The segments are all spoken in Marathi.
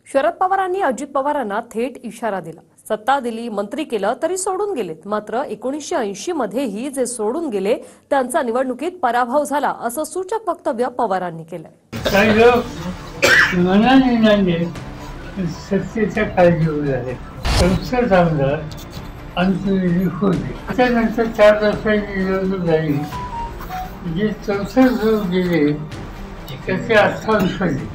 शरद पवारांनी अजित पवारांना थेट इशारा दिला। सत्ता दिली, मंत्री केलं तरी सोडून गेलेत। मात्र 1980 मध्येही जे सोडून गेले त्यांचा निवडणुकीत पराभव झाला असं सूचक वक्तव्य पवारांनी केलंय। काही लोक मनाने सत्तेच्या काळजीवर झाले। संसद आमदार अंतरिली होते। त्यानंतर 4 वर्षांची निवडणूक झाली, जे संसद जो गेले त्याचे 28 झाले।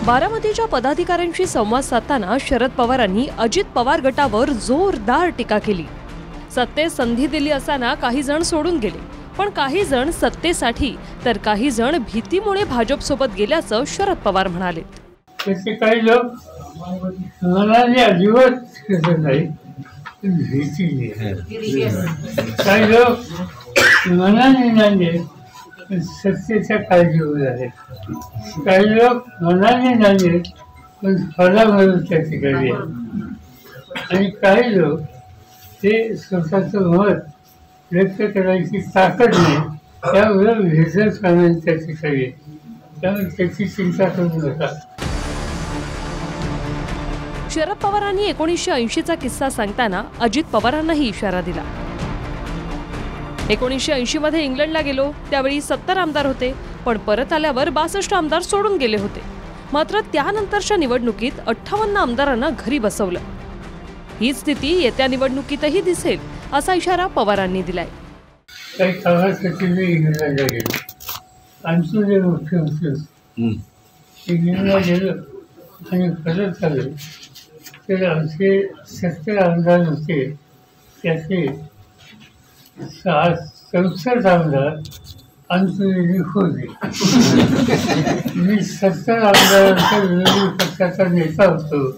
बारामतीच्या पदाधिकाऱ्यांशी संवाद साधताना शरद पवारांनी अजित पवार गटावर जोरदार टीका केली। सत्तेत संधी दिली असताना काही जण सोडून गेले, पण काही जण सत्तेसाठी तर काही जण भीतीमुळे भाजपसोबत गेल्याचं शरद पवार म्हणाले। काही लोक मनाने अजिबात नाही, भीती। काही लोक मनाने नाही, सत्तेच्या काळजीवर झाले। काही लोक मनाने नाही, पण फळावरून त्याची काळजी आहे। आणि काही लोक ते स्वतःचं मत व्यक्त करायची ताकद नाही, त्यामुळे भेसळ करण्याची त्याची काळजी आहे। त्यामुळे त्याची चिंता करू नका। शरद पवारांनी 1980चा किस्सा सांगताना अजित पवारांनाही इशारा दिला। 1980 मध्ये इंग्लंडला गेलो, त्यावेळी 70 आमदार होते, पण परत आल्यावर 62 आमदार सोडून गेले होते। मात्र त्यानंतरच्या निवडणुकीत 58 आमदारांना घरी बसवलं। ही स्थिती येत्या निवडणुकीतही दिसेल असा इशारा पवारांनी दिलाय। काही काळासाठी इंग्लंडला गेलो, आमचं जे मुख्यमंत्री इंग्लंडला गेलो आणि परत आलो, तर आमचे 70 आमदार होते, त्याचे 64 आमदार अंतरिली होते। मी 70 आमदारांचा विरोधी पक्षाचा नेता होतो,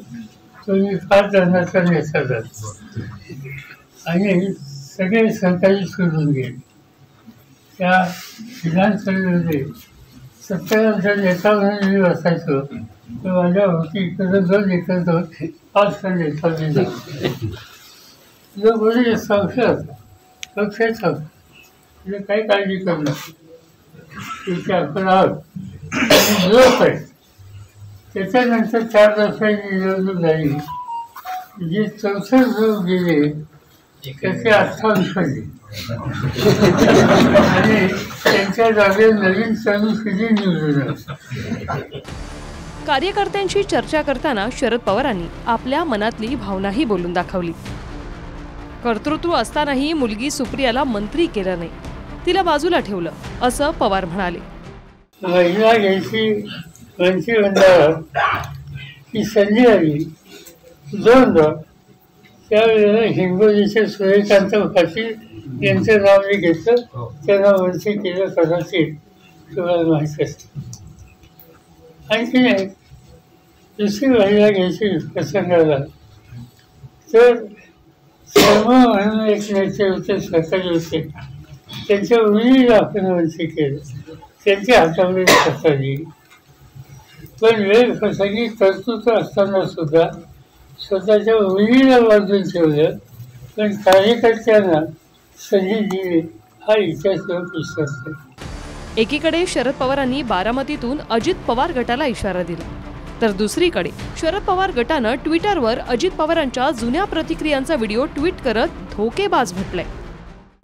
तो मी 5 जणांचा नेता झालो आणि सगळे सरकारी सोडून गेले। त्या विधानसभेमध्ये 70 नेता म्हणून मी बसायचो, तर माझ्या होती इकडं 2 इकडं 2, 5 नेता मी झालो। लोक बोलले संशय पक्षाचा म्हणजे काही काळजी करणं त्याची आपण आहोत लोक आहेत। त्याच्यानंतर 4 वर्षांची निवडणूक झाली, जे संसद जो गेले त्याचे 28 झाले आणि त्यांच्या जागेवर नवीन समिती निवडून। कार्यकर्त्यांशी चर्चा करताना शरद पवारांनी आपल्या मनातली भावनाही बोलून दाखवली। कर्तृत्व असतानाही मुलगी सुप्रियाला मंत्री केलं नाही, तिला बाजूला ठेवलं असं पवार म्हणाले। महिला घ्यायची मंत्रिमंडळात ही संधी आली 2दा। त्यावेळेला हिंगोलीचे सूर्यकांत पाटील यांचं नाव मी घेतलं, त्यांना मंत्री केलं। कदाचित तुम्हाला माहीत असेल। आणखी नाही, दुसरी महिला घ्यायची प्रसंगाला, तर शर्मा म्हणून एक नेते होते, सरकारी होते, त्यांच्या मुलीला आपण मंत्री केलं, त्यांच्या हातामध्ये सत्ता दिली। पण वेळ प्रसंगी कर्तृत्व असताना सुद्धा स्वतःच्या मुलीला बाजून ठेवलं, पण कार्यकर्त्यांना संधी दिली, हा इतिहास विसरतो। एकीकडे शरद पवारांनी बारामतीतून अजित पवार गटाला इशारा दिला, तर दुसरीकडे शरद पवार गटानं ट्विटरवर अजित पवारांच्या जुन्या प्रतिक्रियांचा व्हिडिओ ट्विट करत धोकेबाज म्हटलंय।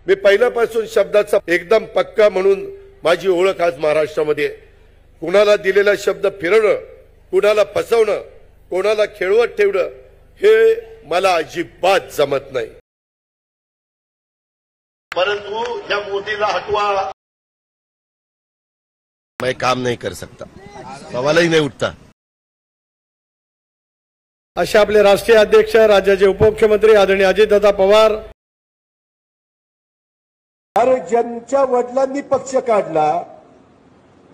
मी पहिल्यापासून शब्दाचा एकदम पक्का म्हणून माझी ओळख आज महाराष्ट्रामध्ये। कुणाला दिलेला शब्द फिरवणं, कुणाला फसवणं, कोणाला खेळवत ठेवणं हे मला अजिबात जमत नाही। परंतु या मोदीला हटवा, मैं काम नहीं कर सकता, सवालही नहीं उठता। असे आपले राष्ट्रीय अध्यक्ष, राज्याचे उपमुख्यमंत्री आदरणीय अजितदादा पवार। अरे ज्यांच्या वडिलांनी पक्ष काढला,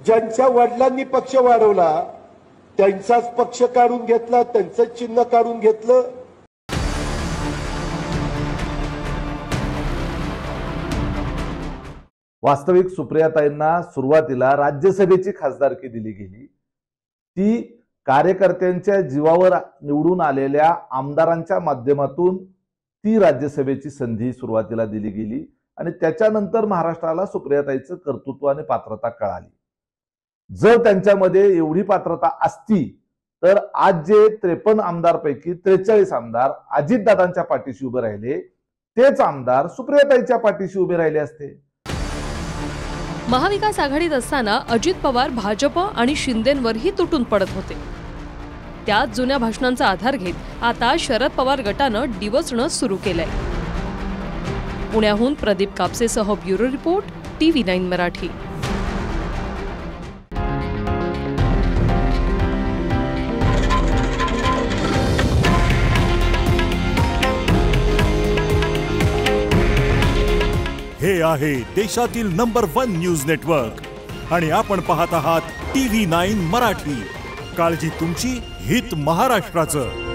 ज्यांच्या वडिलांनी पक्ष वाढवला, त्यांचाच पक्ष काढून घेतला, त्यांचंच चिन्ह काढून घेतलं। वास्तविक सुप्रियाताईंना सुरुवातीला राज्यसभेची खासदारकी दिली गेली, ती कार्यकर्त्यांच्या जीवावर निवडून आलेल्या आमदारांच्या माध्यमातून ती राज्यसभेची संधी सुरुवातीला दिली गेली आणि त्याच्यानंतर महाराष्ट्राला सुप्रियाताईंचं कर्तृत्व आणि पात्रता कळाली। जर त्यांच्यामध्ये एवढी पात्रता असती तर आज जे 53 आमदारपैकी 43 आमदार अजितदादांच्या पाठीशी उभे राहिले, तेच आमदार सुप्रियाताईच्या पाठीशी उभे राहिले असते. महाविकास आघाडीत असताना अजित पवार भाजप आणि शिंदेंवरही तुटून पडत होते. त्याच जुन्या भाषणांचा आधार घेत आता शरद पवार गटानं डिवचणं सुरू केलंय. पुण्याहून प्रदीप कापसेसह ब्युरो रिपोर्ट TV9 मराठी. हे आहे देशातील नंबर 1 न्यूज नेटवर्क आणि आपण पाहत आहात TV9 मराठी. काळजी तुमची, हित महाराष्ट्राचं.